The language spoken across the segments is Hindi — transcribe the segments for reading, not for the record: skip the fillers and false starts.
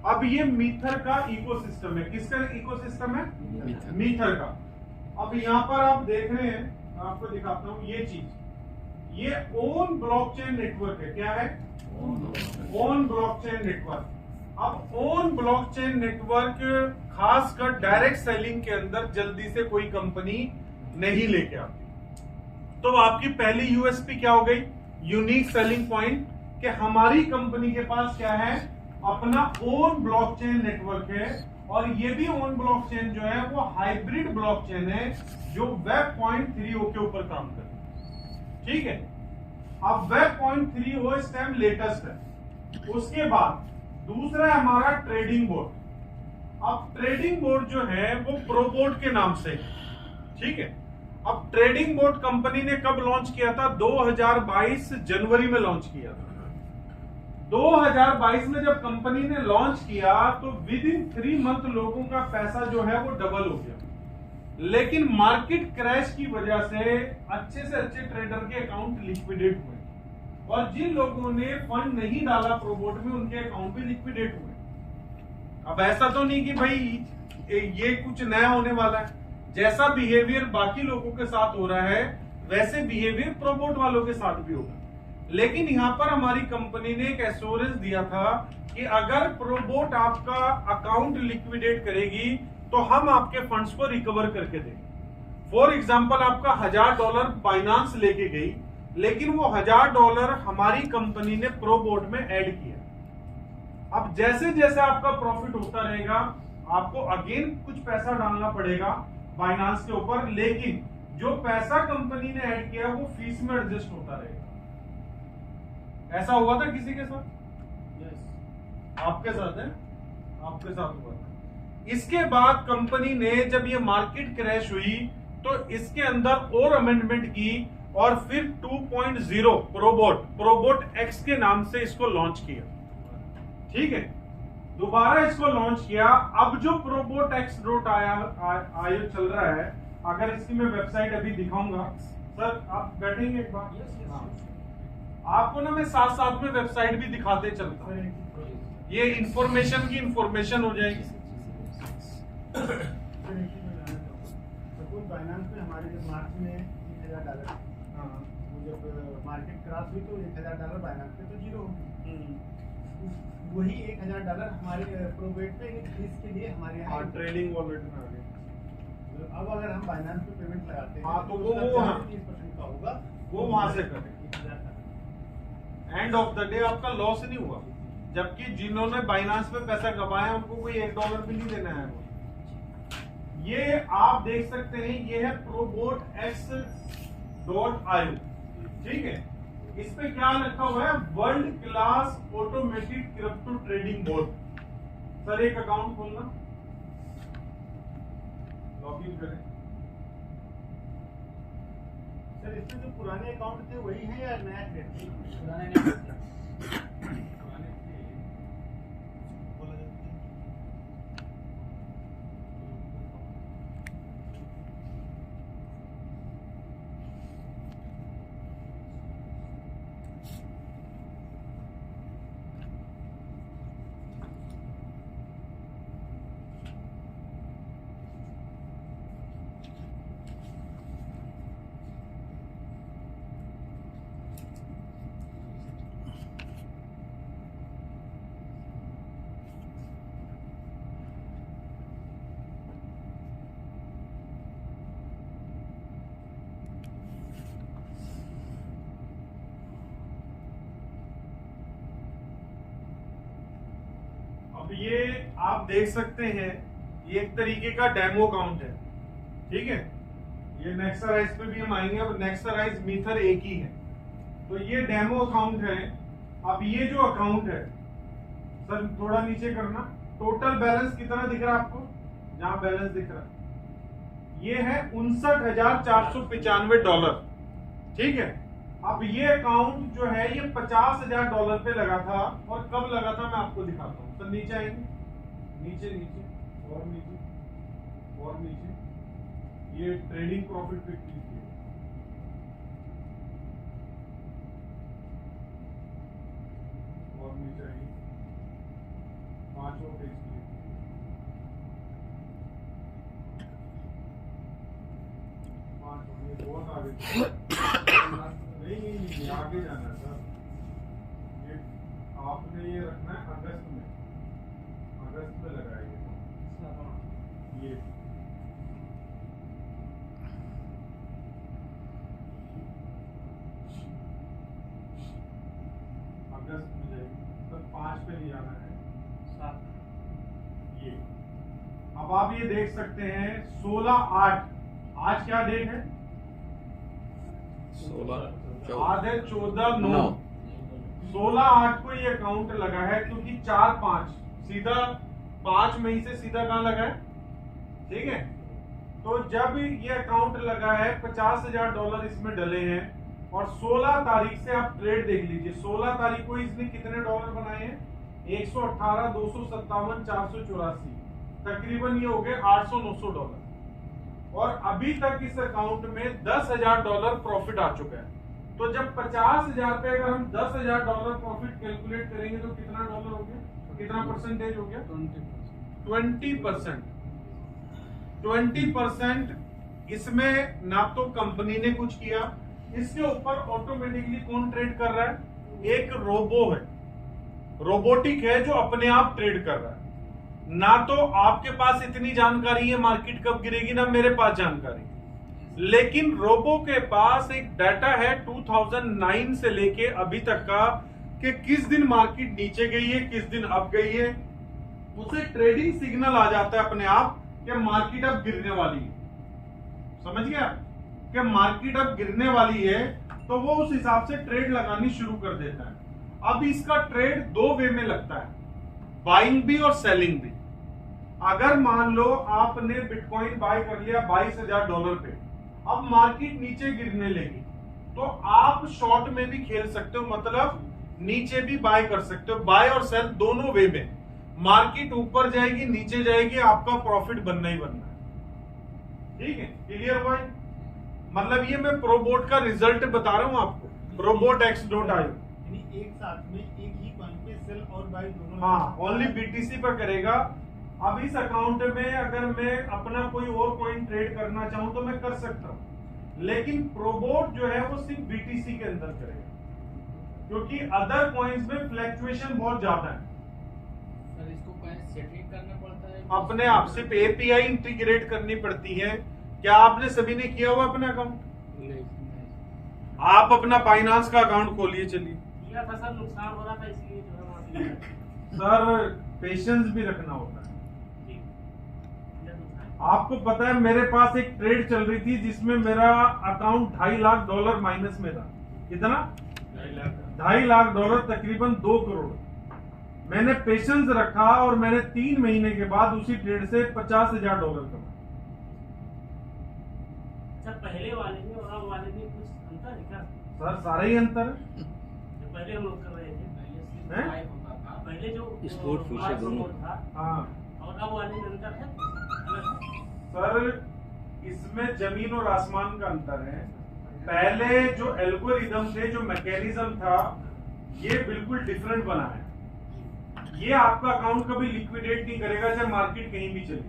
अब ये मीथर का इकोसिस्टम है। किसका इकोसिस्टम है? मीथर का। अब यहाँ पर आप देख रहे हैं, मैं आपको दिखाता हूं ये चीज, ये ओन ब्लॉकचेन नेटवर्क है। क्या है? Own blockchain network. अब ओन ब्लॉकचेन नेटवर्क खासकर डायरेक्ट सेलिंग के अंदर जल्दी से कोई कंपनी नहीं लेके आती। तो आपकी पहली यूएसपी क्या हो गई? यूनिक सेलिंग पॉइंट, कि हमारी कंपनी के पास क्या है? अपना ओन ब्लॉकचेन नेटवर्क है। और ये भी ओन ब्लॉकचेन जो है वो हाइब्रिड ब्लॉकचेन है, जो Web.3o के ऊपर काम करती है। ठीक है, अब Web.3o इस टाइम लेटेस्ट है। उसके बाद दूसरा है हमारा ट्रेडिंग बोर्ड। अब ट्रेडिंग बोर्ड जो है वो प्रोबोर्ड के नाम से है। ठीक है, अब ट्रेडिंग बोर्ड कंपनी ने कब लॉन्च किया था? 2022 जनवरी में लॉन्च किया था। 2022 में जब कंपनी ने लॉन्च किया तो विद इन 3 मंथ लोगों का पैसा जो है वो डबल हो गया। लेकिन मार्केट क्रैश की वजह से अच्छे ट्रेडर के अकाउंट लिक्विडेट हुए, और जिन लोगों ने फंड नहीं डाला प्रोबोट में, उनके अकाउंट भी लिक्विडेट हुए। अब ऐसा तो नहीं कि भाई ये कुछ नया होने वाला है। जैसा बिहेवियर बाकी लोगों के साथ हो रहा है, वैसे बिहेवियर प्रोबोट वालों के साथ भी होगा। लेकिन यहां पर हमारी कंपनी ने एक एश्योरेंस दिया था कि अगर प्रोबोट आपका अकाउंट लिक्विडेट करेगी तो हम आपके फंड्स को रिकवर करके देंगे। फॉर एग्जांपल, आपका $1000 बाइनांस लेके गई, लेकिन वो $1000 हमारी कंपनी ने प्रोबोट में ऐड किया। अब जैसे जैसे आपका प्रॉफिट होता रहेगा, आपको अगेन कुछ पैसा डालना पड़ेगा बाइनांस के ऊपर, लेकिन जो पैसा कंपनी ने ऐड किया वो फीस में एडजस्ट होता रहेगा। ऐसा हुआ था किसी के साथ? yes. आपके साथ है? आपके साथ हुआ था। इसके बाद कंपनी ने जब ये मार्केट क्रैश हुई तो इसके अंदर और अमेंडमेंट की, और फिर 2.0 प्रोबोट एक्स के नाम से इसको लॉन्च किया। ठीक है, दोबारा इसको लॉन्च किया। अब जो प्रोबोट एक्स डॉट आयो चल रहा है, अगर इसकी मैं वेबसाइट अभी दिखाऊंगा, सर आप बैठेंगे एक बार? yes. आपको ना मैं साथ साथ में वेबसाइट भी दिखाते चलता हूं, ये इंफॉर्मेशन की इंफॉर्मेशन हो जाएगी। फाइनेंस में हमारे जब मार्च में $1000, जब मार्केट क्रैश हुई तो $1000 फाइनेंस पे तो जीरो, वही $1000 हमारे प्रोबेट पे फीस के लिए हमारे यहाँ ट्रेडिंग वॉलेट में आ गए। अब अगर हम फाइनेंस पे पेमेंट लगाते हैं तो वो 30% का होगा, वो वहां से करें। एंड ऑफ द डे आपका लॉस नहीं हुआ, जबकि जिन्होंने बाइनांस पे पैसा गवाया उनको कोई $1 भी नहीं देना है। ये आप देख सकते हैं, ये है ProBotX.io। ठीक है, इस पे क्या लिखा हुआ है? World class automated crypto trading board. Sir एक अकाउंट खोलना, लॉगिन करें। सर इसमें जो पुराने अकाउंट थे वही है या नया क्रिएट? पुराने अब ये आप देख सकते हैं, ये एक तरीके का डेमो अकाउंट है। ठीक है, ये नेक्सराइज पे भी हम आएंगे। अब नेक्सराइज मीथर एक ही है, तो ये डेमो अकाउंट है। अब ये जो अकाउंट है, सर थोड़ा नीचे करना, टोटल बैलेंस कितना दिख रहा है आपको? जहां बैलेंस दिख रहा है ये है $59,495। ठीक है, अब ये अकाउंट जो है ये $50,000 पे लगा था, और कब लगा था मैं आपको दिखाता हूँ। सर नीचे आएंगे, नीचे नीचे और नीचे और नीचे, ये ट्रेडिंग प्रॉफिट पे क्लिक किया, और नीचे आएंगे 5 5 और पेज के लिए। बहुत आगे नहीं, आगे जाना है सर। ये आपने ये रखना है अगस्त में लगाएंगे ये। अगस्त में जाएगी तो 5 पे ले जाना है 7 ये। अब आप ये देख सकते हैं 16/8, आज क्या डेट है? 16 आज है 14/9। 16/8 को ये अकाउंट लगा है, क्योंकि 4/5 सीधा 5 मई से सीधा कहां लगा है, ठीक है। तो जब ये अकाउंट लगा है $50,000 इसमें डले हैं, और 16 तारीख से आप ट्रेड देख लीजिए। 16 तारीख को इसने कितने डॉलर बनाए हैं? 118, 257, 484, तकरीबन ये हो गए $800-900। और अभी तक इस अकाउंट में $10,000 प्रॉफिट आ चुका है। तो जब 50,000 पे अगर हम $10,000 प्रॉफिट कैलकुलेट करेंगे तो कितना डॉलर हो गया, कितना परसेंटेज हो गया? 20%। 20% इसमें ना तो कंपनी ने कुछ किया, इसके ऊपर ऑटोमेटिकली कौन ट्रेड कर रहा है? एक रोबो है, रोबोटिक है जो अपने आप ट्रेड कर रहा है। ना तो आपके पास इतनी जानकारी है मार्केट कब गिरेगी, ना मेरे पास जानकारी, लेकिन रोबो के पास एक डाटा है 2009 से लेके अभी तक का कि किस दिन मार्केट नीचे गई है, किस दिन अब गई है। उसे ट्रेडिंग सिग्नल आ जाता है अपने आप कि मार्केट अब गिरने वाली है। समझ गया कि मार्केट अब गिरने वाली है, तो वो उस हिसाब से ट्रेड लगानी शुरू कर देता है। अब इसका ट्रेड 2 वे में लगता है, बाइंग भी और सेलिंग भी। अगर मान लो आपने बिटकॉइन बाय कर लिया $22,000 पे, अब मार्केट नीचे गिरने लगी, तो आप शॉर्ट में भी खेल सकते हो, मतलब नीचे भी बाय कर सकते हो। बाय और सेल दोनों वे में, मार्केट ऊपर जाएगी नीचे जाएगी, आपका प्रॉफिट बनना ही बनना है। ठीक है, क्लियर भाई? मतलब ये मैं प्रोबोट का रिजल्ट बता रहा हूं आपको, Probot-X.io। एक साथ में एक ही कॉइन पे सेल और बाय दोनों। हाँ, ओनली बीटीसी पर करेगा। अब इस अकाउंट में अगर मैं अपना कोई और कॉइन ट्रेड करना चाहूं तो मैं कर सकता हूं, लेकिन प्रोबोट जो है वो सिर्फ बीटीसी के अंदर करेगा, क्योंकि अदर कॉइन्स में फ्लैक्चुएशन बहुत ज्यादा है। सर इसको कहीं सेटिंग करना पड़ता है? अपने आप सिर्फ एपीआई इंटीग्रेट करनी पड़ती है। क्या आपने सभी ने किया हुआ अपना अकाउंट? नहीं। आप अपना फाइनेंस का अकाउंट खोलिए, चलिए। किया था सर, नुकसान हो रहा था इसलिए जो है वहाँ से लिया। सर पेशेंस भी रखना होता है। ठीक, ये नुकसान। आपको पता है मेरे पास एक ट्रेड चल रही थी जिसमें मेरा अकाउंट $2.5 लाख माइनस में था। कितना? $2.5 लाख, तकरीबन 2 करोड़। मैंने पेशेंस रखा और मैंने 3 महीने के बाद उसी ट्रेड से $50,000 कमाए। अच्छा, पहले वाले में और अब वाले में कुछ अंतर है क्या? सर सारा ही अंतर है। जो पहले हम लोग कर रहे थे, हैं? पहले जो स्पोर्ट फीचर दोनों था हाँ और अब वाले में अंतर है अलग है? सर, इसमें जमीन और आसमान का अंतर है। पहले जो एल्गोरिदम थे, जो मैकेनिज्म था, ये बिल्कुल डिफरेंट बना है। ये आपका अकाउंट कभी लिक्विडेट नहीं करेगा चाहे मार्केट कहीं भी चली।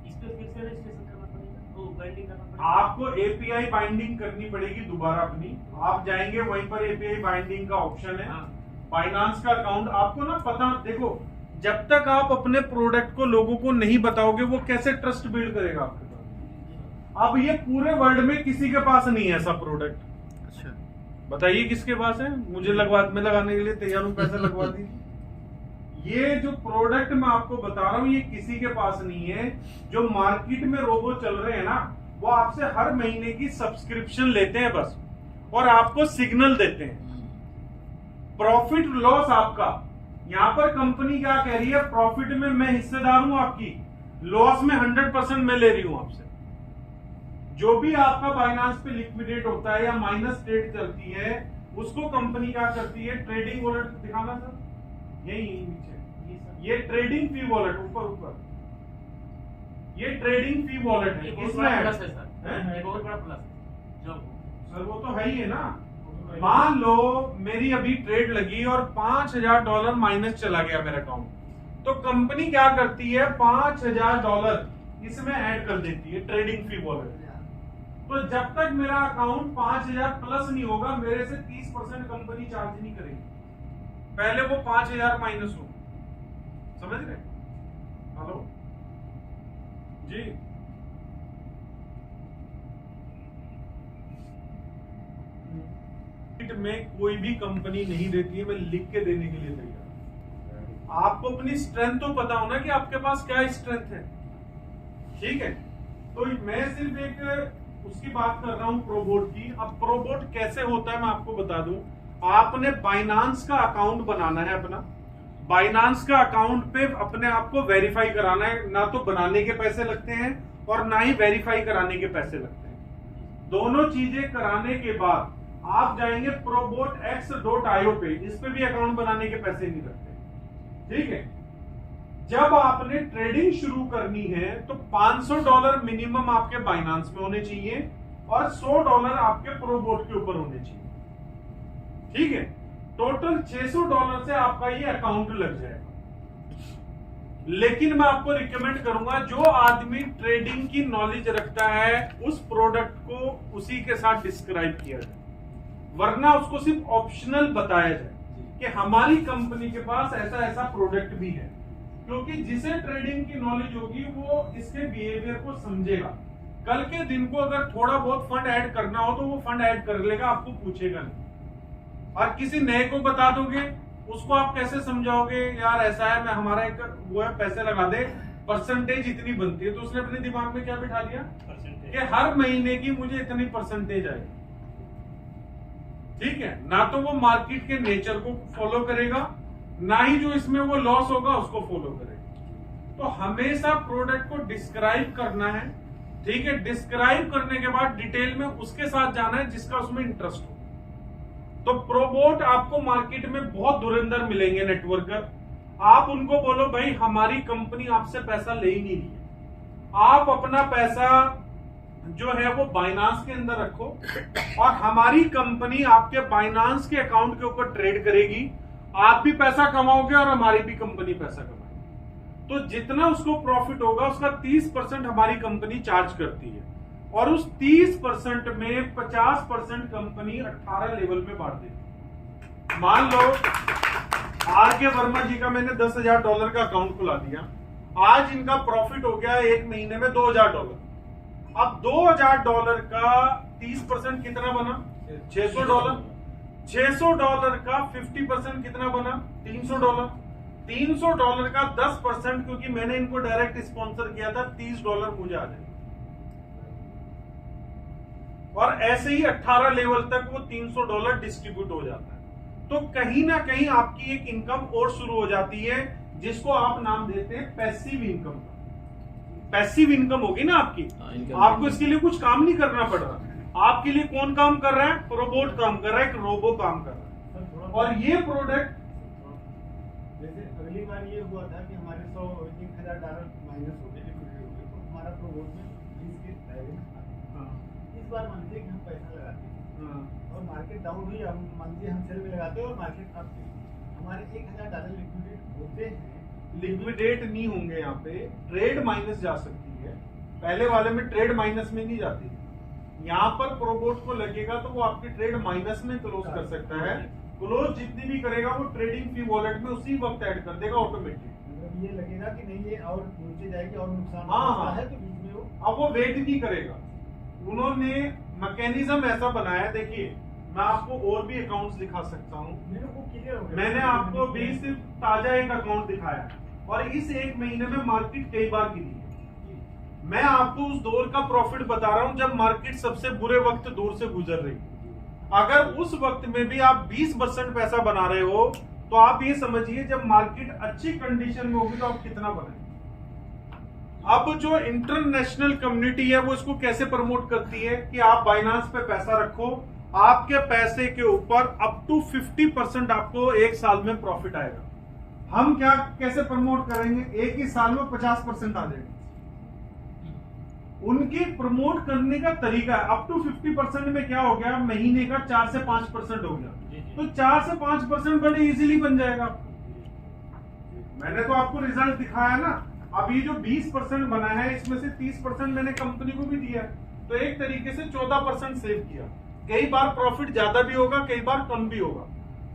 इस पे फिर से रजिस्ट्रेशन करना पड़ेगा, तो बाइंडिंग करना पड़ेगा। आपको एपीआई बाइंडिंग करनी पड़ेगी दोबारा अपनी। आप जाएंगे वहीं पर एपीआई बाइंडिंग का ऑप्शन है। हाँ। फाइनेंस का अकाउंट आपको ना पता, देखो जब तक आप अपने प्रोडक्ट को लोगों को नहीं बताओगे वो कैसे ट्रस्ट बिल्ड करेगा आपके पास। अब ये पूरे वर्ल्ड में किसी के पास नहीं है ऐसा प्रोडक्ट। अच्छा, बताइए किसके पास है? मुझे मैं लगाने के लिए तैयार हूं, पैसा लगवा दीजिए। ये जो प्रोडक्ट मैं आपको बता रहा हूं ये किसी के पास नहीं है। जो मार्केट में रोबो चल रहे हैं ना, वो आपसे हर महीने की सब्सक्रिप्शन लेते हैं बस, और आपको सिग्नल देते हैं। प्रॉफिट लॉस आपका, यहां पर कंपनी क्या कह रही है, प्रॉफिट में मैं हिस्सेदार हूं आपकी, लॉस में 100% मैं ले रही हूं आपसे। जो भी आपका बाइनांस पे लिक्विडेट होता है या माइनस ट्रेड चलती है, उसको कंपनी क्या करती है, ट्रेडिंग वॉलेट दिखाना सर, यही नीचे, ये ट्रेडिंग फी वॉलेट, ऊपर ये ट्रेडिंग फी वॉलेट है। ये बहुत इसमें बड़ा प्लस है सर, हैं? ये बहुत बड़ा प्लस है। जो सर वो तो है ही है ना, मान लो मेरी अभी ट्रेड लगी और $5000 माइनस चला गया मेरा अकाउंट, तो कंपनी क्या करती है, $5000 इसमें ऐड कर देती है ट्रेडिंग फी वॉलेट। तो जब तक मेरा अकाउंट 5000 प्लस नहीं होगा, मेरे से 30% कंपनी चार्ज नहीं करेगी, पहले वो 5000 माइनस हो। समझ रहे? हेलो जी, में कोई भी कंपनी नहीं देती है, मैं लिख के देने के लिए तैयार। आपको अपनी स्ट्रेंथ तो पता होना कि आपके पास क्या स्ट्रेंथ है, ठीक है? तो मैं सिर्फ एक उसकी बात कर रहा हूं प्रोबोट की। अब प्रोबोट कैसे होता है मैं आपको बता दूं। आपने बाइनांस का अकाउंट बनाना है अपना, बाइनांस का अकाउंट पे अपने आप को वेरीफाई कराना है। ना तो बनाने के पैसे लगते हैं और ना ही वेरीफाई कराने के पैसे लगते हैं। दोनों चीजें कराने के बाद आप जाएंगे probotx.io पे, इस पे भी अकाउंट बनाने के पैसे नहीं लगते, ठीक है? जब आपने ट्रेडिंग शुरू करनी है तो $500 मिनिमम आपके बाइनांस में होने चाहिए और $100 आपके प्रोबोट के ऊपर होने चाहिए, ठीक है? टोटल $600 से आपका ये अकाउंट लग जाएगा। लेकिन मैं आपको रिकमेंड करूंगा, जो आदमी ट्रेडिंग की नॉलेज रखता है उस प्रोडक्ट को उसी के साथ डिस्क्राइब किया जाए, वरना उसको सिर्फ ऑप्शनल बताया जाए कि हमारी कंपनी के पास ऐसा ऐसा प्रोडक्ट भी है। क्योंकि जिसे ट्रेडिंग की नॉलेज होगी वो इसके बिहेवियर को समझेगा। कल के दिन को अगर थोड़ा बहुत फंड ऐड करना हो तो वो फंड ऐड कर लेगा, आपको पूछेगा नहीं। और किसी नए को बता दोगे, उसको आप कैसे समझाओगे, यार ऐसा है, मैं हमारा एक वो है, पैसे लगा दे, परसेंटेज इतनी बनती है। तो उसने अपने दिमाग में क्या बिठा लिया कि हर महीने की मुझे इतनी परसेंटेज आएगी, ठीक है? ना तो वो मार्केट के नेचर को फॉलो करेगा, ना ही जो इसमें वो लॉस होगा उसको फॉलो करेगा। तो हमेशा प्रोडक्ट को डिस्क्राइब करना है, ठीक है? डिस्क्राइब करने के बाद डिटेल में उसके साथ जाना है जिसका उसमें इंटरेस्ट हो। तो प्रोबोट आपको मार्केट में बहुत धुरंधर मिलेंगे नेटवर्कर। आप उनको बोलो भाई हमारी कंपनी आपसे पैसा ले ही नहीं रही है, आप अपना पैसा जो है वो बाइनांस के अंदर रखो और हमारी कंपनी आपके बाइनांस के अकाउंट के ऊपर ट्रेड करेगी, आप भी पैसा कमाओगे और हमारी भी कंपनी पैसा कमाएगी। तो जितना उसको प्रॉफिट होगा उसका 30% हमारी कंपनी चार्ज करती है और उस 30% में 50% कंपनी 18 लेवल में बांट देती है। मान लो आर.के. वर्मा जी का मैंने $10,000 का अकाउंट खुला दिया, आज इनका प्रॉफिट हो गया एक महीने में $2,000। अब $2,000 का 30% कितना बना? $600। $600 का 50% कितना बना? $300। $300 का 10%, क्योंकि मैंने इनको डायरेक्ट स्पॉन्सर किया था, $30 मुझे आ जाएगा। और ऐसे ही 18 लेवल तक वो $300 डिस्ट्रीब्यूट हो जाता है। तो कहीं ना कहीं आपकी एक इनकम और शुरू हो जाती है, जिसको आप नाम देते हैं पैसिव इनकम। पैसिव इनकम होगी ना आपकी, आपको इसके लिए कुछ काम नहीं करना पड़ रहा। आपके लिए कौन काम कर रहा है? प्रोबोट काम कर रहा है, एक रोबो काम कर रहा है। और ये प्रोडक्ट जैसे अगली बार ये हुआ था कि हमारे $1,000 माइनस हो गए, लिक्विडिटी हो गई, तो हमारा प्रोबोट में 20 के दायरे में आ गया। इस बार मान लीजिए कि हम पैसा लगाते हैं और मार्केट डाउन हुई, हम मान लीजिए हम सेल में लगाते हैं और मार्केट अप गई, हमारे $1,000 लिक्विडेट होते हैं। लिक्विडेट नहीं होंगे, यहाँ पे ट्रेड माइनस जा सकती है। पहले वाले में ट्रेड माइनस में नहीं जाती, यहाँ पर प्रोबोट को लगेगा तो वो आपकी ट्रेड माइनस में क्लोज कर सकता है। क्लोज जितनी भी करेगा वो ट्रेडिंग फी वॉलेट में उसी वक्त ऐड कर देगा ऑटोमेटिक। मतलब ये लगेगा कि नहीं ये और नीचे जाएगी और नुकसान हाँ है, तो बीच में वो अब वो वेट नहीं करेगा। उन्होंने मैकेनिज्म ऐसा बनाया, देखिए मैं आपको और भी अकाउंट्स दिखा सकता हूँ। मैंने आपको भी सिर्फ ताजा एक अकाउंट दिखाया और इस एक महीने में मार्केट कई बार गिरी है। मैं आपको उस दौर का प्रॉफिट बता रहा हूं जब मार्केट सबसे बुरे वक्त दौर से गुजर रही। अगर उस वक्त में भी आप 20% पैसा बना रहे हो तो आप ये समझिए जब मार्केट अच्छी कंडीशन में होगी तो आप कितना बनाएंगे। अब जो इंटरनेशनल कम्युनिटी है वो इसको कैसे प्रमोट करती है कि आप बाइनांस पे पैसा रखो, आपके पैसे के ऊपर अप टू 50% आपको एक साल में प्रॉफिट आएगा। हम क्या कैसे प्रमोट करेंगे? एक ही साल में 50% आ जाएगा। उनके प्रमोट करने का तरीका है। अप टू 50% में क्या हो गया, महीने का 4 से 5% हो गया, तो 4 से 5% बड़े इजीली बन जाएगा। मैंने तो आपको रिजल्ट दिखाया ना। अब ये जो 20% बना है, इसमें से 30% मैंने कंपनी को भी दिया, तो एक तरीके से 14% सेव किया। कई बार प्रॉफिट ज्यादा भी होगा, कई बार कम भी होगा।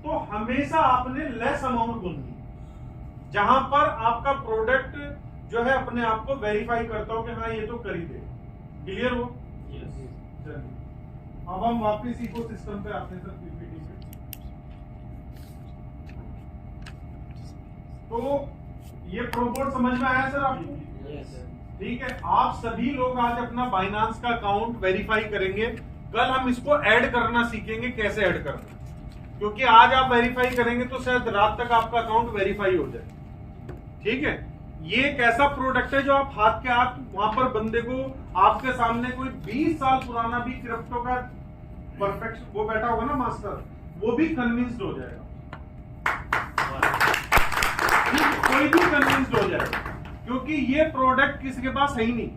तो हमेशा आपने लेस अमाउंट बोलनी, जहां पर आपका प्रोडक्ट जो है अपने आप को वेरीफाई करता हो कि हाँ ये तो कर ही दे। क्लियर हो? चलिए अब हम वापस इकोसिस्टम पे आते हैं सर, पीपीटी पे। तो ये प्रोबोर्ड समझ में आया सर आपको? ठीक है। आप सभी लोग आज अपना बाइनांस का अकाउंट वेरीफाई करेंगे। कल हम इसको ऐड करना सीखेंगे, कैसे ऐड करना, क्योंकि आज आप वेरीफाई करेंगे तो शायद रात तक आपका अकाउंट वेरीफाई हो जाए। ठीक है। ये एक ऐसा प्रोडक्ट है जो आप हाथ के हाथ वहां पर बंदे को, आपके सामने कोई 20 साल पुराना भी क्रिप्टो का परफेक्ट वो बैठा होगा ना मास्टर, वो भी कन्विंस्ड हो जाएगा। कोई भी कन्विंस्ड हो जाएगा, क्योंकि ये प्रोडक्ट किसी के पास है ही नहीं।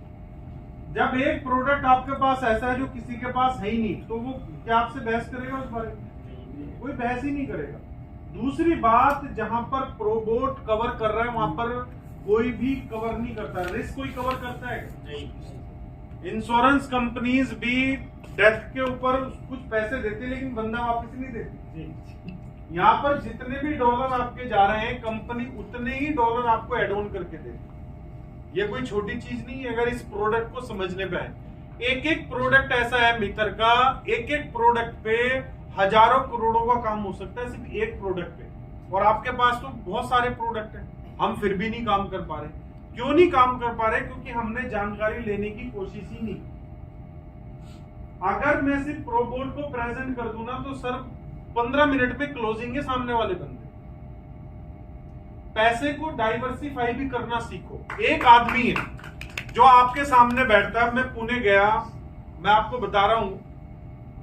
जब एक प्रोडक्ट आपके पास ऐसा है जो किसी के पास है ही नहीं, तो वो क्या आपसे बहस करेगा उस बारे में? कोई बहस ही नहीं करेगा। दूसरी बात, जहां पर प्रोबोट कवर कर रहा है वहां पर कोई भी कवर नहीं करता। रिस्क कोई कवर करता है? नहीं। इंश्योरेंस कंपनीज भी डेथ के ऊपर कुछ पैसे देते, लेकिन बंदा वापस नहीं देती। यहाँ पर जितने भी डॉलर आपके जा रहे हैं, कंपनी उतने ही डॉलर आपको एड ऑन करके देती। ये कोई छोटी चीज नहीं है अगर इस प्रोडक्ट को समझने पे आए। एक एक प्रोडक्ट ऐसा है मित्र का, एक एक प्रोडक्ट पे हजारों करोड़ों का काम हो सकता है सिर्फ एक प्रोडक्ट पे। और आपके पास तो बहुत सारे प्रोडक्ट हैं, हम फिर भी नहीं काम कर पा रहे। क्यों नहीं काम कर पा रहे? क्योंकि हमने जानकारी लेने की कोशिश ही नहीं। अगर मैं सिर्फ प्रोबोट को प्रेजेंट कर दूं ना, तो सर 15 मिनट में क्लोजिंग है सामने वाले बंदे। पैसे को डाइवर्सिफाई भी करना सीखो। एक आदमी है जो आपके सामने बैठता है। मैं पुणे गया, मैं आपको बता रहा हूं,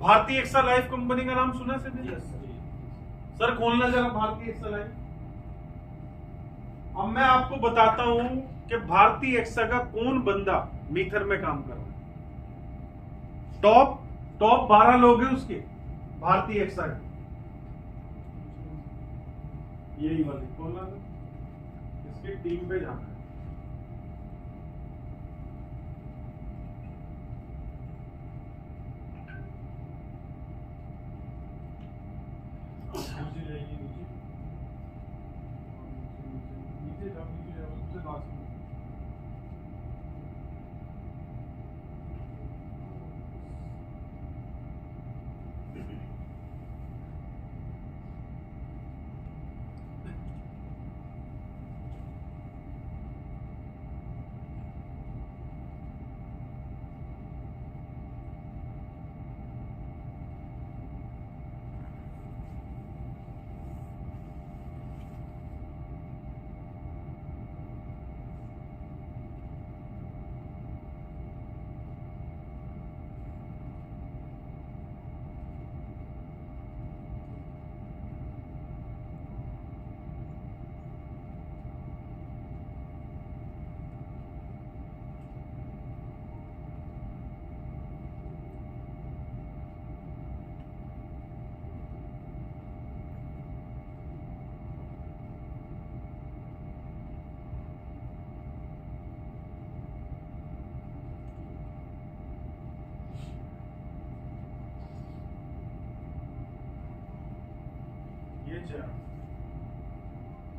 भारतीय एक्सा लाइफ कंपनी का नाम सुना है सर? खोलना जरा भारतीय एक्सा लाइफ। अब मैं आपको बताता हूं कि भारतीय एक्सा का कौन बंदा मीथर में काम कर रहा है। टॉप 12 लोग हैं उसके भारतीय एक्सा के। यही वाली खोलना था, इसकी टीम पे जाना है।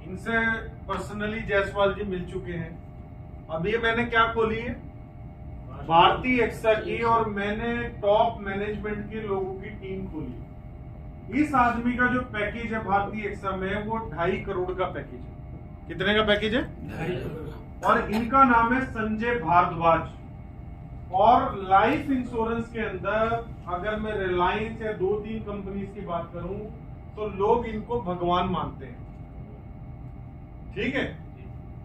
इनसे पर्सनली जायसवाल जी मिल चुके हैं। अब ये मैंने क्या खोली है, भारतीय एक्सा की, और मैंने टॉप मैनेजमेंट के लोगों की टीम खोली। इस आदमी का जो पैकेज है भारतीय एक्सा में, वो 2.5 करोड़ का पैकेज है। कितने का पैकेज है? 2.5 करोड़। और इनका नाम है संजय भारद्वाज। और लाइफ इंश्योरेंस के अंदर अगर मैं रिलायंस या 2-3 कंपनीज की बात करूं, तो लोग इनको भगवान मानते हैं। ठीक है।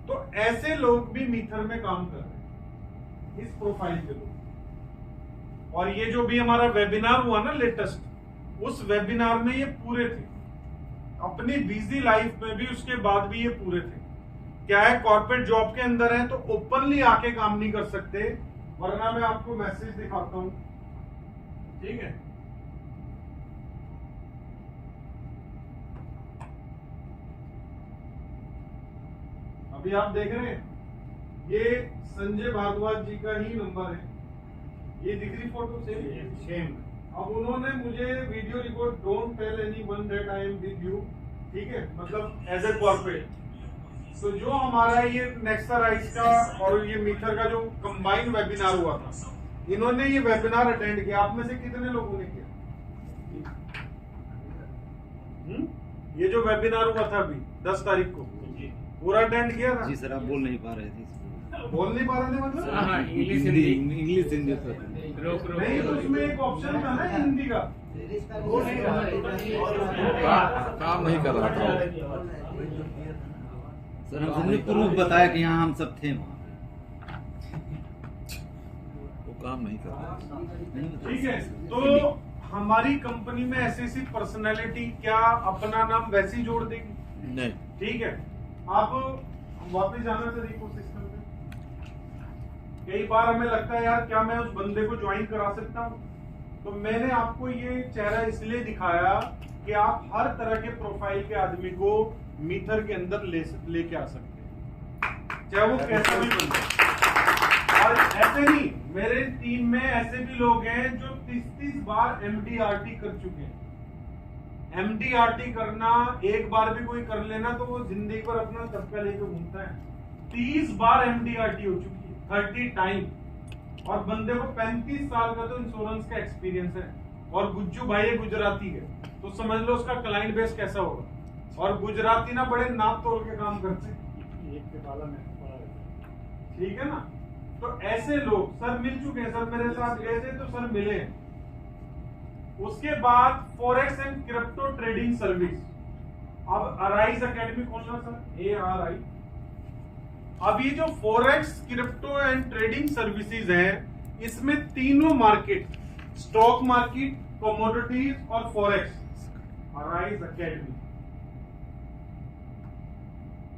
तो ऐसे लोग भी मीथर में काम कर रहे हैं, इस प्रोफाइल के लोग। और ये जो भी हमारा वेबिनार हुआ ना लेटेस्ट, उस वेबिनार में ये पूरे थे। अपनी बिजी लाइफ में भी, उसके बाद भी ये पूरे थे। क्या है, कॉर्पोरेट जॉब के अंदर है तो ओपनली आके काम नहीं कर सकते, वरना मैं आपको मैसेज दिखाता हूं, ठीक है। अभी आप देख रहे हैं, ये संजय भारद्वाज जी का ही नंबर है, ये दिख रही फोटो सेम। अब उन्होंने मुझे video record, don't tell anyone that I am with you, ठीक है, मतलब एज ए कॉर्पोरेट। तो जो हमारा ये नेक्सा राइस का और ये मीथर का जो कंबाइंड वेबिनार हुआ था, इन्होंने ये वेबिनार अटेंड किया। आप में से कितने लोगों ने किया? ये जो वेबिनार हुआ था अभी 10 तारीख को, पूरा अटेंड किया था? जी सर, आप बोल नहीं पा रहे थे। बोल नहीं पा रहे थे मतलब? इंग्लिश हिंदी नहीं, तो उसमें एक ऑप्शन था ना हिंदी का, काम नहीं कर रहा था सर। हमने प्रूफ बताया कि यहाँ हम सब थे, वहाँ वो काम नहीं कर रहा। ठीक है। तो हमारी कंपनी में ऐसी पर्सनैलिटी क्या अपना नाम वैसे ही जोड़ देगी? नहीं। ठीक है। अब हम वापस जाना सर इकोसिस्टम में। कई बार हमें लगता है यार क्या मैं उस बंदे को ज्वाइन करा सकता हूँ, तो मैंने आपको ये चेहरा इसलिए दिखाया कि आप हर तरह के प्रोफाइल के आदमी को मीथर के अंदर लेके आ सकते हैं, चाहे वो कैसा भी बंदा। और ऐसे नहीं, मेरे टीम में ऐसे भी लोग हैं जो 30 बार MDRT कर चुके हैं। MDRT करना एक बार भी कोई कर लेना तो वो जिंदगी भर अपना धक्का लेके घूमता है। 30 बार MDRT हो चुकी है, 30 टाइम। और बंदे को 35 साल का तो इंश्योरेंस का एक्सपीरियंस है। और गुज्जू भाई गुजराती है, तो समझ लो उसका क्लाइंट बेस कैसा होगा। और गुजराती ना बड़े नाप तोड़ के काम करते हैं, ठीक है ना। तो ऐसे लोग सर मिल चुके हैं, सर मेरे साथ गए थे तो सर मिले। उसके बाद forex and crypto trading service, अब अराइज एकेडमी खोलना सर, ARI। अब ये जो forex crypto and trading services है, इसमें तीनों मार्केट, स्टॉक मार्केट, कमोडिटीज और फॉरेक्स, अराइज एकेडमी,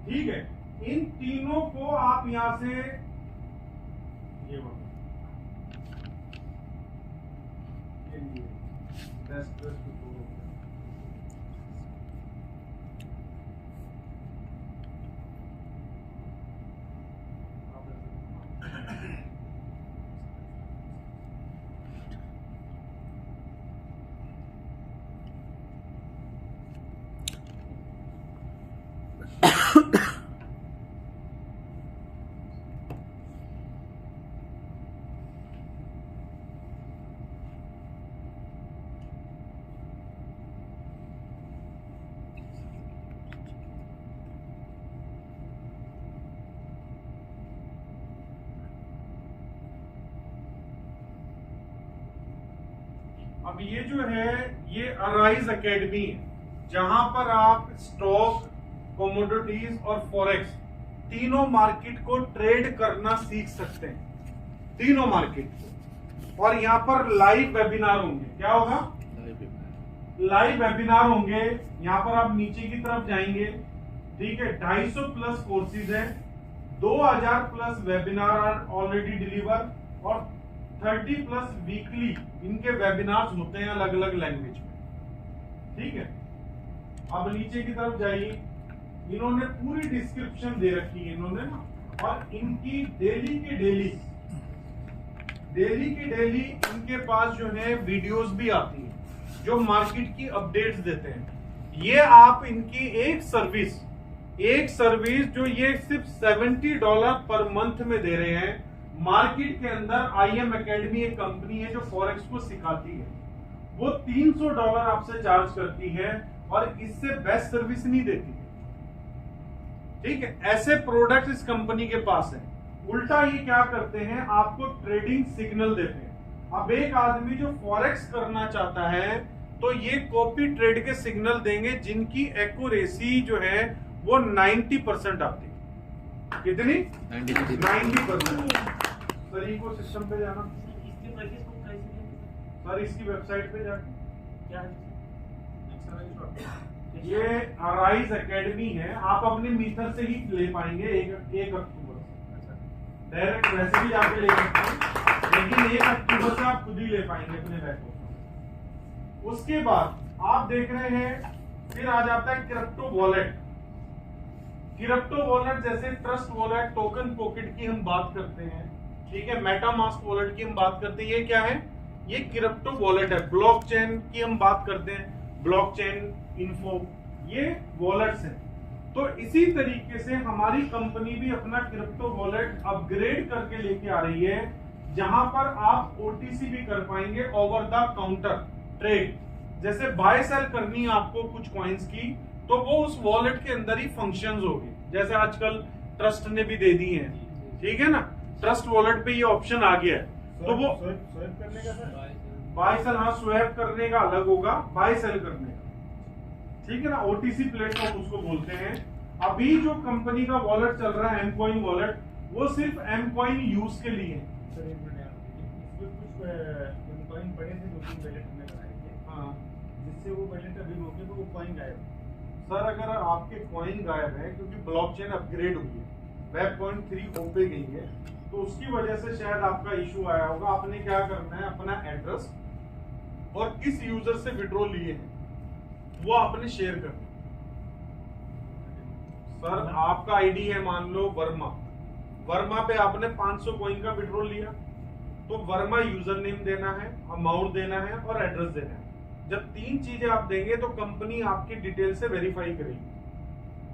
ठीक है। इन तीनों को आप यहां से ये अब ये जो है ये अराइज एकेडमी है, जहां पर आप स्टॉक, कमोडिटीज और फॉरेक्स तीनों मार्केट को ट्रेड करना सीख सकते हैं, तीनों मार्केट को। और यहाँ पर लाइव वेबिनार होंगे। क्या होगा? लाइव वेबिनार होंगे। यहाँ पर आप नीचे की तरफ जाएंगे, ठीक है। 250 प्लस कोर्सेज हैं, 2000 प्लस वेबिनार ऑलरेडी डिलीवर, और 30 प्लस वीकली इनके वेबिनार्स होते हैं अलग अलग लैंग्वेज में, ठीक है। अब नीचे की तरफ जाइए, इन्होंने पूरी डिस्क्रिप्शन दे रखी है इन्होंने ना, और इनकी डेली की डेली इनके पास जो है वीडियोस भी आती हैं जो मार्केट की अपडेट्स देते हैं। ये आप इनकी एक सर्विस जो ये सिर्फ $70 पर मंथ में दे रहे हैं। मार्केट के अंदर IM एकेडमी एक कंपनी है जो फॉरेक्स को सिखाती है, वो $300 आपसे चार्ज करती है और इससे बेस्ट सर्विस नहीं देती है, ठीक है। ऐसे प्रोडक्ट इस कंपनी के पास है। उल्टा ये क्या करते हैं, आपको ट्रेडिंग सिग्नल देते हैं। अब एक आदमी जो फॉरेक्स करना चाहता है तो ये कॉपी ट्रेड के सिग्नल देंगे जिनकी एक्यूरेसी जो है वो 90% आती है। कितनी? 90%। सर इको सिस्टम पे जाना, इसके पैकेज को कैसे लेंगे सर इसकी वेबसाइट पे जाके, क्या है? ये अराइज एकेडमी है, आप अपने मीटर से ही ले पाएंगे 1 अक्टूबर से। डायरेक्ट वैसे भी जाके ले सकते हैं। लेकिन 1 अक्टूबर से आप खुद ही ले पाएंगे अपने बैक ऑफिस। उसके बाद आप देख रहे हैं फिर आ जाता है क्रिप्टो वॉलेट। क्रिप्टो वॉलेट जैसे ट्रस्ट वॉलेट, टोकन पॉकेट की हम बात करते हैं, ठीक है, मेटामास्क वॉलेट की हम बात करते हैं, ये क्या है, ये क्रिप्टो वॉलेट है। ब्लॉकचेन की हम बात करते हैं, ब्लॉकचेन इन्फो, ये वॉलेट्स हैं। तो इसी तरीके से हमारी कंपनी भी अपना क्रिप्टो वॉलेट अपग्रेड करके लेके आ रही है, जहां पर आप ओटीसी भी कर पाएंगे, ओवर द काउंटर ट्रेड। जैसे बाय सेल करनी है आपको कुछ कॉइन्स की, तो वो उस वॉलेट के अंदर ही फंक्शंस होगी, जैसे आजकल ट्रस्ट ने भी दे दी है, ठीक है ना, ट्रस्ट वॉलेट पे ये ऑप्शन आ गया है। तो वो स्वैप करने का सर, बाय सेल, हाँ, स्वैप करने का अलग होगा, बाय सेल करने का, ठीक है ना, ओटीसी प्लेटफॉर्म उसको बोलते हैं। अभी जो कंपनी का वॉलेट चल रहा है एमकॉइन वॉलेट, वो सिर्फ एमकॉइन यूज के लिए है। सर एक मिनट इसमें कुछ कॉइन पड़े थे, 2-3 वैलेट हमने बनाए थे, हाँ जिससे वो वैलेट अभी मौके पर वो कॉइन गायब। सर, अगर आपके कॉइन गायब है क्योंकि ब्लॉकचेन अपग्रेड हुई है, वेब पॉइंट 3 ओपे गई है, तो उसकी वजह से शायद आपका इशू आया होगा। आपने क्या करना है, अपना एड्रेस और किस यूजर से विड्रॉ लिए हैं वो आपने शेयर करना है। सर, आपका आईडी है मान लो वर्मा, वर्मा पे आपने 500 कॉइन का विड्रॉ लिया, तो वर्मा यूजर नेम देना है, अमाउंट देना है और एड्रेस देना है। जब 3 चीजें आप देंगे तो कंपनी आपकी डिटेल से वेरीफाई करेगी।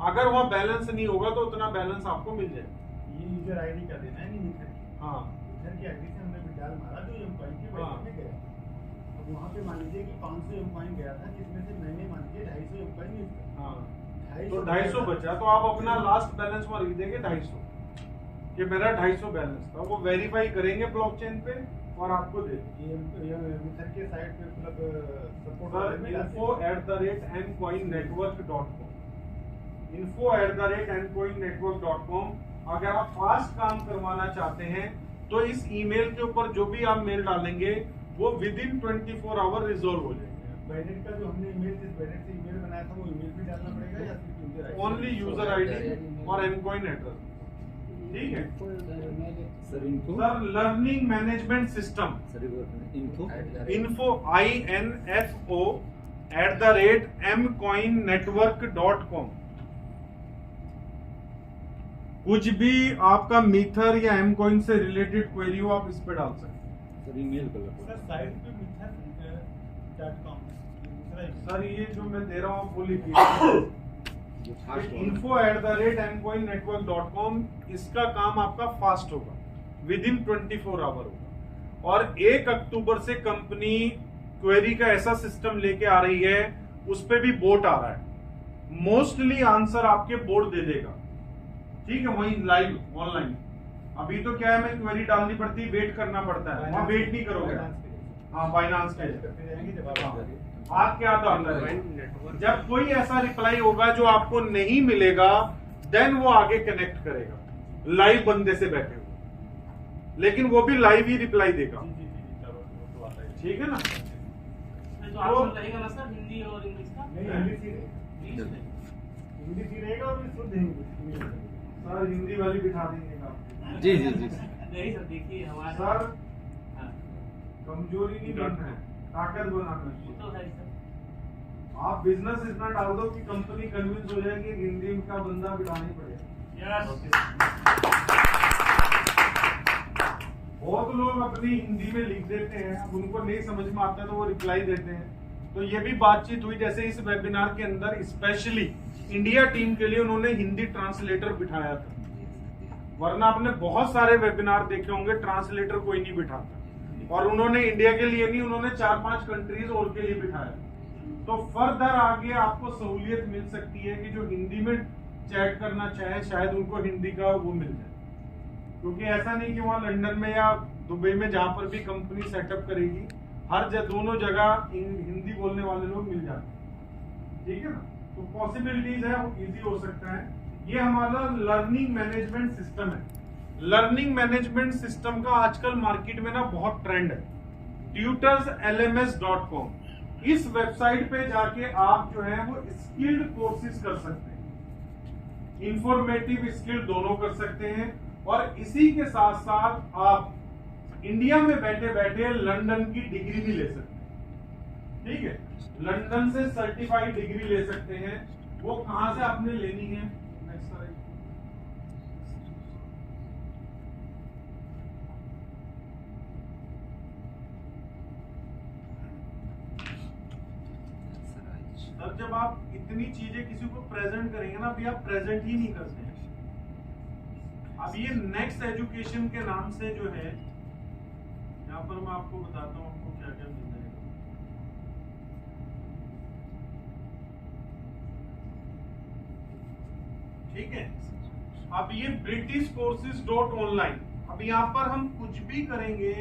अगर वह बैलेंस नहीं होगा तो उतना बैलेंस आपको मिल जाएगा। ये यूजर आईडी का देना है, नहीं मीटर की। हाँ, मीटर की आईडी से हमने विड्रॉल मारा जो एमकॉइन के वैलेट में गया। अब वहाँ पे मान लीजिए कि 500 एमकॉइन गया था, जिसमें से मैंने मान लीजिए 250 एमकॉइन यूज किया। हाँ, तो 250 बचा, तो आप अपना लास्ट बैलेंस वहां लिख देंगे 250 कि मेरा 250 बैलेंस था। वो वेरीफाई करेंगे ब्लॉकचेन पे और आपको दे देंगे। ये मीटर के साइट पे मतलब सपोर्ट info@mcoinnetwork.com info@mcoinnetwork.com। अगर आप फास्ट काम करवाना चाहते हैं तो इस ईमेल के ऊपर जो भी आप मेल डालेंगे वो विद इन 24 आवर रिजॉल्व हो जाएगा। वैलेट का जो हमने ईमेल, जिस वैलेट से ईमेल बनाया था, वो ईमेल भी डालना पड़ेगा या सिर्फ user ID? Only user ID और एमकॉइन एड्रेस, ठीक है सर। इनको sir, learning management system, sir इनको info@mcoinnetwork.com। कुछ भी आपका मीथर या एमकॉइन से रिलेटेड क्वेरी हो आप इस पे डाल सकते हैं। सर ईमेल कर सर साइट पे मीटर.com दूसरा है। सर, ये जो मैं दे रहा हूँ आप वो लिखिए, info@mcoinnetwork.com। इसका काम आपका फास्ट होगा, विद इन 24 आवर होगा। और 1 अक्टूबर से कंपनी क्वेरी का ऐसा सिस्टम लेके आ रही है, उस पे भी बोट आ रहा है, मोस्टली आंसर आपके बोर्ड दे देगा, ठीक है, वही लाइव ऑनलाइन। अभी तो क्या है, मैं क्वेरी डालनी पड़ती है, वेट करना पड़ता है, वहां वेट नहीं करोगे। हाँ, बाइनांस के हाथ के हाथ आता है। जब कोई ऐसा रिप्लाई होगा जो आपको नहीं मिलेगा, देन वो आगे कनेक्ट करेगा लाइव बंदे से बैठे हुए, लेकिन वो भी लाइव ही रिप्लाई देगा, ठीक है ना। तो ऑप्शन रहेगा ना सर, हिंदी और इंग्लिश का? नहीं, इंग्लिश ही रहेगा। हिंदी ही रहेगा और शुद्ध हिंदी। सर, हिंदी वाली बिठा देंगे आप। जी जी जी नहीं सर, देखिए हमारा सर, हाँ, कमजोरी नहीं बनना है, ताकत बनाना वो है। तो है सर। आप बिजनेस इतना डाल दो कि कंपनी कन्विंस हो जाएगी, हिंदी का बंदा बिठाना ही पड़ेगा। बहुत लोग अपनी हिंदी में लिख देते हैं, अब उनको नहीं समझ में आता तो वो रिप्लाई देते हैं। तो ये भी बातचीत हुई, जैसे इस वेबिनार के अंदर स्पेशली इंडिया टीम के लिए उन्होंने हिंदी ट्रांसलेटर बिठाया था, वरना आपने बहुत सारे वेबिनार देखे होंगे ट्रांसलेटर कोई नहीं बिठाता। और उन्होंने इंडिया के लिए नहीं, उन्होंने 4-5 कंट्रीज और के लिए बिठाया। तो फर्दर आगे आपको सहूलियत मिल सकती है कि जो हिंदी में चैट करना चाहे शायद उनको हिंदी का वो मिल जाए, क्योंकि ऐसा नहीं कि वहां लंदन में या दुबई में जहां पर भी कंपनी सेटअप करेगी, हर दोनों जगह हिंदी बोलने वाले लोग मिल जाते हैं, ठीक है ना। तो पॉसिबिलिटीज है, वो इजी हो सकता है। ये हमारा लर्निंग मैनेजमेंट सिस्टम है। लर्निंग मैनेजमेंट सिस्टम का आजकल मार्केट में ना बहुत ट्रेंड है। tutorslms.com, इस वेबसाइट पे जाके आप जो है वो स्किल्ड कोर्सेज कर सकते हैं, इंफॉर्मेटिव स्किल दोनों कर सकते हैं, और इसी के साथ साथ आप इंडिया में बैठे बैठे लंदन की डिग्री भी ले सकते हैं। ठीक है, लंदन से सर्टिफाइड डिग्री ले सकते हैं। वो कहां से आपने लेनी है? Next slide. सर जब आप इतनी चीजें किसी को प्रेजेंट करेंगे ना, अभी आप प्रेजेंट ही नहीं करते हैं। अब ये नेक्स्ट एजुकेशन के नाम से जो है, यहाँ पर मैं आपको बताता हूँ आपको क्या क्या मिल जाएगा। ठीक है, अब ये BritishCourses.online, अब यहाँ पर हम कुछ भी करेंगे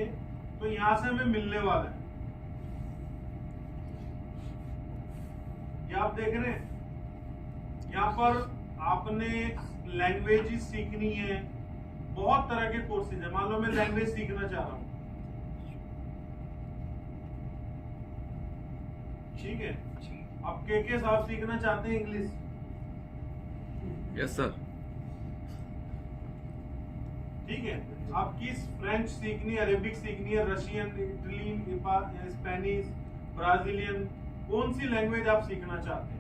तो यहाँ से हमें मिलने वाला है। ये आप देख रहे हैं, यहाँ पर आपने लैंग्वेज सीखनी है, बहुत तरह के कोर्सेज है। मान लो मैं लैंग्वेज सीखना चाह रहा हूं, ठीक है। अब के साहब सीखना चाहते हैं इंग्लिश। Yes sir. ठीक है, आप किस फ्रेंच सीखनी है, अरेबिक सीखनी है, रशियन, इटली, स्पेनिश, ब्राजीलियन, कौन सी लैंग्वेज आप सीखना चाहते हैं?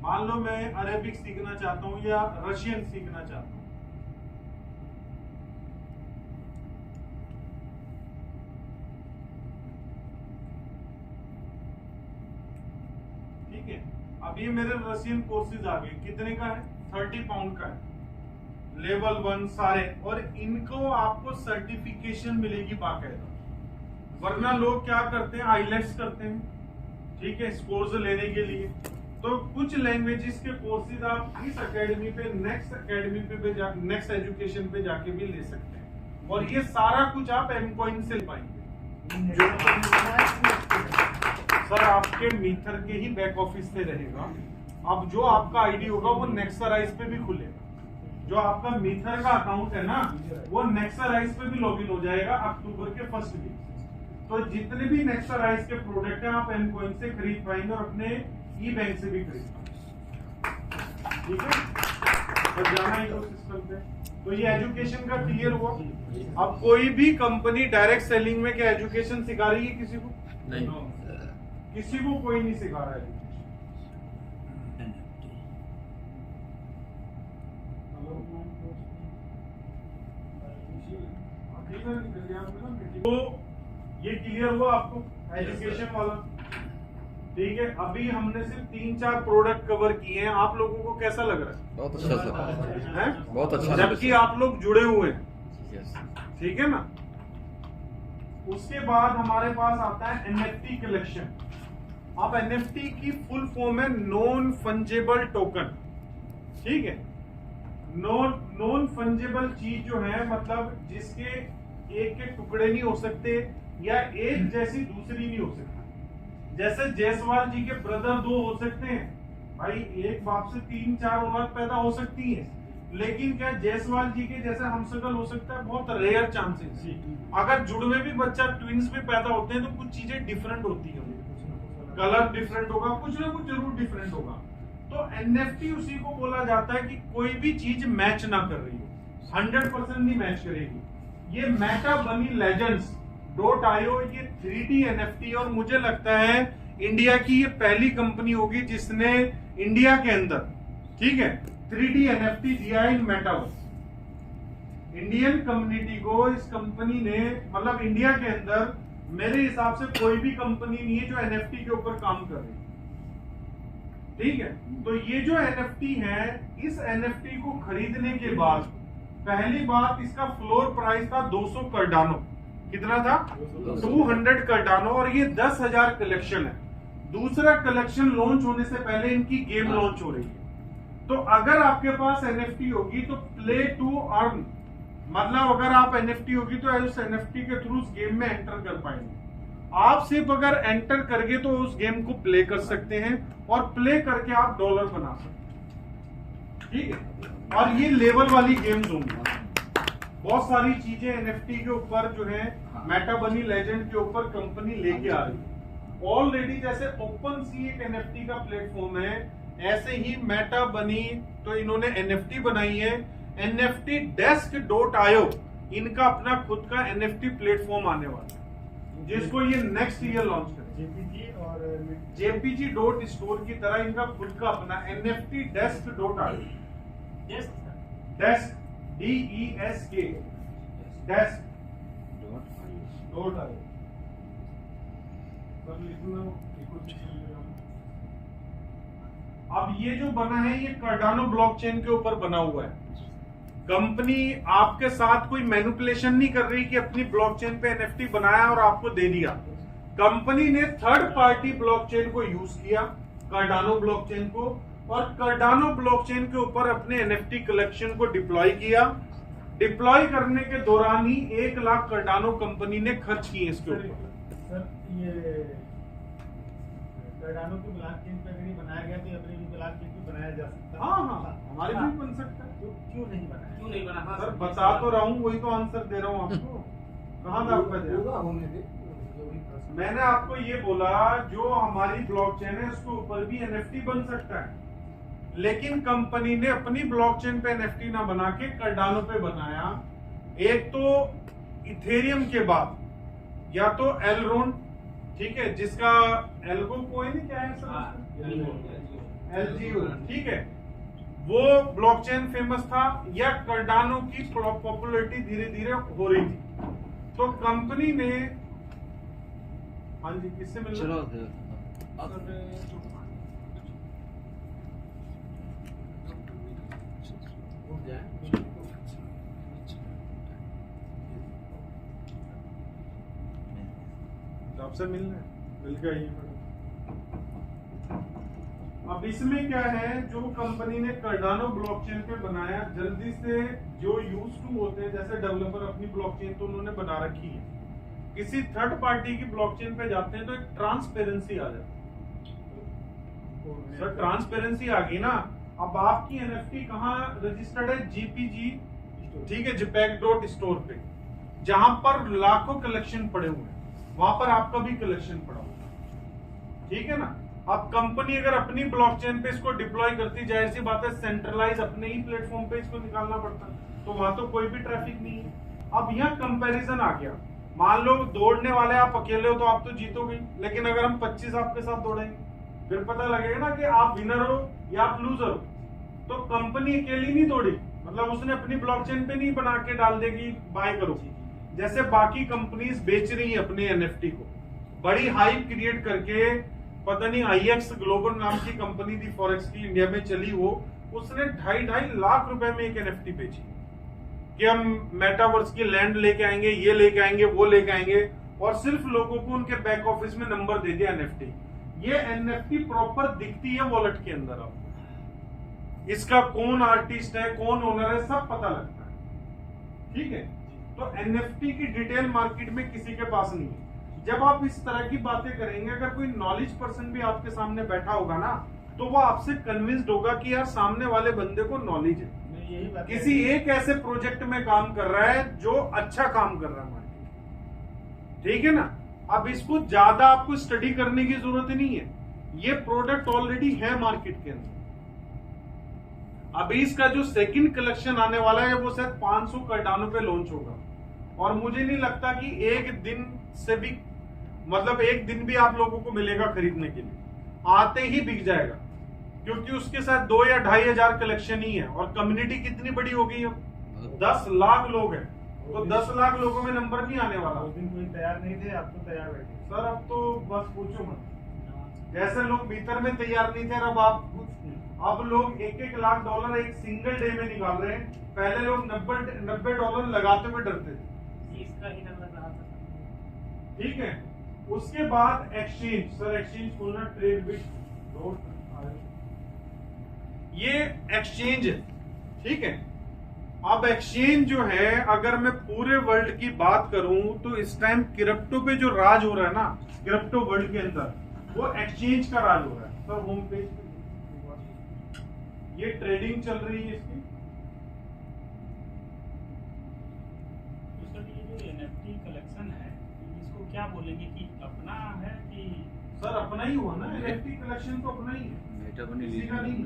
मान लो मैं अरेबिक सीखना चाहता हूं या रशियन सीखना चाहता हूं। ठीक है, अब ये मेरे रशियन कोर्सेज आ गए। कितने का है? 30 पाउंड का है, लेवल 1 सारे। और इनको आपको सर्टिफिकेशन मिलेगी बाकायदा। वरना लोग क्या करते हैं, आईलेट्स करते हैं, ठीक है, स्कोर्स लेने के लिए। तो कुछ लैंग्वेजेस के कोर्सेज आप इस एकेडमी पे, नेक्स्ट एकेडमी पे नेक्स्ट एजुकेशन पे जाके भी ले सकते हैं। और ये सारा कुछ आप एमकॉइन से पाएंगे। सर आपके मीथर के ही बैक ऑफिस से रहेगा। अब जो आपका आईडी होगा वो नेक्सराइज पे भी खुलेगा। जो आपका मीथर का अकाउंट है ना, वो नेक्सराइज पे भी लॉगिन हो जाएगा अक्टूबर के फर्स्ट वीक। तो जितने भी नेक्सराइज के प्रोडक्ट हैं आप एमकॉइन से खरीद पाएंगे और अपने ई बैंक से भी खरीद पाएंगे। ठीक है, और जाना इकोसिस्टम पे। तो ये एजुकेशन का क्लियर हुआ। अब कोई भी कंपनी डायरेक्ट सेलिंग में क्या एजुकेशन सिखा रही है किसी को? नहीं, किसी को कोई नहीं सिखा रहा है। तो ये क्लियर हुआ आपको एजुकेशन वाला? ठीक है, अभी हमने सिर्फ 3-4 प्रोडक्ट कवर किए हैं। आप लोगों को कैसा लग रहा है? बहुत अच्छा सर, है? बहुत अच्छा। जबकि आप लोग जुड़े हुए हैं, ठीक है ना। उसके बाद हमारे पास आता है NFT कलेक्शन। अब NFT की फुल फॉर्म है नॉन फंजेबल टोकन। ठीक है, नॉन फंजेबल चीज जो है, मतलब जिसके एक के टुकड़े नहीं हो सकते या एक जैसी दूसरी नहीं हो सकती। जैसे जायसवाल जी के ब्रदर 2 हो सकते हैं भाई, एक बाप से 3-4 औलाद पैदा हो सकती है, लेकिन क्या जायसवाल जी के जैसे हमशक्ल हो सकता है? बहुत रेयर चांसेस। अगर जुड़वे भी बच्चा ट्विंस भी पैदा होते हैं तो कुछ चीजें डिफरेंट होती है, कलर डिफरेंट होगा, कुछ ना कुछ जरूर डिफरेंट होगा। तो NFT उसी को बोला जाता है कि कोई भी चीज मैच ना कर रही हो, 100% नहीं मैच करेगी। ये मेटा बनी लेजेंड्स .io ये 3D NFT, और मुझे लगता है इंडिया की ये पहली कंपनी होगी जिसने इंडिया के अंदर, ठीक है, 3D NFT दिया है इन मेटावर्स। इंडियन कम्युनिटी को इस कंपनी ने, मतलब इंडिया के अंदर मेरे हिसाब से कोई भी कंपनी नहीं है जो NFT के ऊपर काम कर रही है। ठीक है, तो ये जो NFT है, इस NFT को खरीदने के बाद पहली बात, इसका फ्लोर प्राइस था 200 कार्डानो। कितना था? 200 कार्डानो। और ये 10,000 कलेक्शन है। दूसरा कलेक्शन लॉन्च होने से पहले इनकी गेम लॉन्च हो रही है। तो अगर आपके पास NFT होगी तो प्ले टू अर्न, मतलब अगर आप NFT होगी तो उस NFT के थ्रू उस गेम में एंटर कर पाएंगे। आप सिर्फ अगर एंटर करके तो उस गेम को प्ले कर सकते हैं और प्ले करके आप डॉलर बना सकते हैं। ठीक है, और ये लेवल वाली गेम्स होंगी। बहुत सारी चीजें NFT के ऊपर जो है, मेटा बनी लेजेंड के ऊपर कंपनी लेके आ रही है ऑलरेडी। जैसे OpenSea एक NFT का प्लेटफॉर्म है, ऐसे ही मेटा बनी तो इन्होंने NFT बनाई है। NFT Desk.io इनका अपना खुद का NFT प्लेटफॉर्म आने वाला है जिसको ये नेक्स्ट ईयर लॉन्च करेंगे। JPG और JPG.store की तरह इनका खुद का अपना NFT desk.io desk DESK desk .io अब ये जो बना है ये कार्डानो ब्लॉकचेन के ऊपर बना हुआ है। कंपनी आपके साथ कोई मैनिपुलेशन नहीं कर रही कि अपनी ब्लॉकचेन पे NFT बनाया और आपको दे दिया। कंपनी ने थर्ड पार्टी ब्लॉकचेन को यूज किया, कार्डानो ब्लॉकचेन को, और कार्डानो ब्लॉकचेन के ऊपर अपने NFT कलेक्शन को डिप्लॉय किया। डिप्लॉय करने के दौरान ही 1 लाख कार्डानो कंपनी ने खर्च किए इसके ऊपर। सर ये कार्डानो की ब्लॉकचेन पे अगर ये बनाया गया तो अपनी ब्लॉकचेन पे बनाया जा सकता है। हाँ हमारे भी बन सकता है। तो क्यों नहीं बनाया? क्यों नहीं बना? हाँ, सर बता तो रहा हूँ, वही तो आंसर दे रहा हूँ आपको। कहाँ था आपका जवाब? मैंने आपको ये बोला जो हमारी ब्लॉकचेन है उसके ऊपर भी NFT बन सकता है, लेकिन कंपनी ने अपनी ब्लॉकचेन पे NFT ना बना के कार्डानो पे बनाया। एक तो इथेरियम के बाद या तो एलरोन, ठीक है, जिसका एल्गो कोइन क्या है सर? LGO, ठीक है, वो ब्लॉकचेन फेमस था, या कार्डानो की पॉपुलैरिटी धीरे धीरे हो रही थी। तो कंपनी ने, हाँ जी, किससे मिल चलो आपसे मिलना है, मिल गया ये। अब इसमें क्या है, जो कंपनी ने कार्डानो ब्लॉकचेन पे बनाया, जल्दी से जो यूज टू होते हैं जैसे डेवलपर अपनी ब्लॉकचेन तो उन्होंने बना रखी है, किसी थर्ड पार्टी की ब्लॉकचेन पे जाते हैं तो एक ट्रांसपेरेंसी आ जाती है। सर ट्रांसपेरेंसी आ गई ना। अब आपकी NFT कहाँ रजिस्टर्ड है? JPG, ठीक है, JPEG.store पे, जहां पर लाखों कलेक्शन पड़े हुए हैं, वहां पर आपका भी कलेक्शन पड़ा हुआ, ठीक है ना। अब कंपनी अगर अपनी ब्लॉकचेन पे इसको डिप्लॉय करती, जाहिर सी बात है सेंट्रलाइज अपने ही प्लेटफॉर्म पे इसको निकालना पड़ता, तो वहां तो कोई भी ट्रैफिक नहीं है। अब यहाँ कंपैरिजन आ गया। मान लो दौड़ने वाले आप अकेले हो तो आप तो जीतोगे, लेकिन अगर हम 25 आपके साथ दौड़ेंगे फिर पता लगेगा ना कि आप विनर हो या आप लूजर हो। तो कंपनी अकेली नहीं दौड़ी, मतलब उसने अपनी ब्लॉकचेन पे नहीं बना के डाल देगी बाय करो, जैसे बाकी कंपनीज बेच रही है अपने NFT को, बड़ी हाइप क्रिएट करके। पता नहीं IX ग्लोबल नाम की कंपनी थी फॉरेक्स की, इंडिया में चली वो, उसने 2.5 लाख रुपए में एक NFT बेची कि हम मेटावर्स की लैंड लेके आएंगे, ये लेके आएंगे, वो लेके आएंगे, और सिर्फ लोगों को उनके बैक ऑफिस में नंबर दे दिया NFT। ये NFT प्रॉपर दिखती है वॉलेट के अंदर, आपको इसका कौन आर्टिस्ट है, कौन ओनर है, सब पता लगता है, ठीक है। तो NFT की डिटेल मार्केट में किसी के पास नहीं है। जब आप इस तरह की बातें करेंगे, अगर कोई नॉलेज पर्सन भी आपके सामने बैठा होगा ना, तो वो आपसे कन्विंस्ड होगा कि यार सामने वाले बंदे को नॉलेज है, किसी एक ऐसे प्रोजेक्ट में काम कर रहा है जो अच्छा काम कर रहा है मार्केट, ठीक है ना। अब इसको ज्यादा आपको स्टडी करने की जरूरत नहीं है, ये प्रोडक्ट ऑलरेडी है मार्केट के अंदर। अभी इसका जो सेकंड कलेक्शन आने वाला है वो शायद 500 कार्डानो पे लॉन्च होगा, और मुझे नहीं लगता कि एक दिन से भी, मतलब एक दिन भी आप लोगों को मिलेगा खरीदने के लिए, आते ही बिक जाएगा, क्योंकि उसके साथ 2 या 2,500 कलेक्शन ही है, और कम्युनिटी कितनी बड़ी हो गई अब, 10 लाख लोग हैं, तो 10 लाख लोगों में नंबर नहीं आने वाला। उस दिन कोई तैयार नहीं थे, अब तो तैयार बैठे। सर अब तो बस पूछो मत, जैसे लोग भीतर में तैयार नहीं थे, अब लोग $1-1 लाख एक सिंगल डे में निकाल रहे हैं। पहले लोग $90 लगाते हुए डरते थे, इसका ही डर लग रहा था। ठीक है। उसके बाद एक्सचेंज, सर एक्सचेंज खोलना, ट्रेड बिट, ये एक्सचेंज है, ठीक है। अब एक्सचेंज जो है, अगर मैं पूरे वर्ल्ड की बात करूं तो इस टाइम क्रिप्टो पे जो राज हो रहा है ना, क्रिप्टो वर्ल्ड के अंदर, वो एक्सचेंज का राज हो रहा है। सर होम पेज पे ये ट्रेडिंग चल रही है इसकी। तो सर ये जो NFT कलेक्शन है, इसको क्या बोलेंगे कि अपना है कि? सर अपना ही हुआ ना, NFT कलेक्शन तो अपना ही है, मेटा बनी किसी का नहीं है।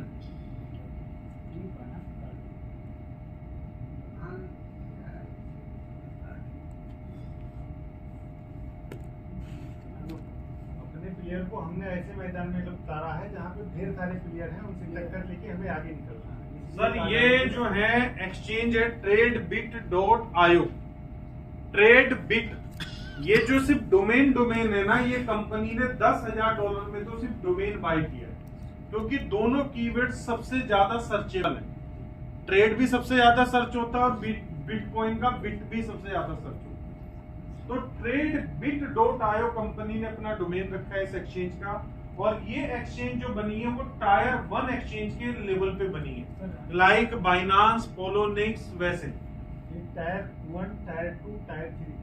प्लेयर को हमने ऐसे मैदान में उतारा है जहाँ पे ढेर सारे प्लेयर हैं, उनसे टक्कर लेके हमें आगे निकलना है। सर ये जो है एक्सचेंज है tradebit.io। ट्रेडबिट ये जो सिर्फ डोमेन है ना, ये कंपनी ने $10,000 में तो सिर्फ डोमेन बाय किया है, क्योंकि दोनों कीवर्ड सबसे ज्यादा सर्चेबल है। ट्रेड भी सबसे ज्यादा सर्च होता है और बिटकॉइन का बिट भी सबसे ज्यादा सर्च होता है। तो tradebit.io कंपनी ने अपना डोमेन रखा है इस एक्सचेंज का, और ये एक्सचेंज जो बनी है वो टायर 1 एक्सचेंज के लेवल पे बनी है, लाइक बाइनांस, पोलोनिक्स वैसे। Tyre 1, tyre 2, tyre 3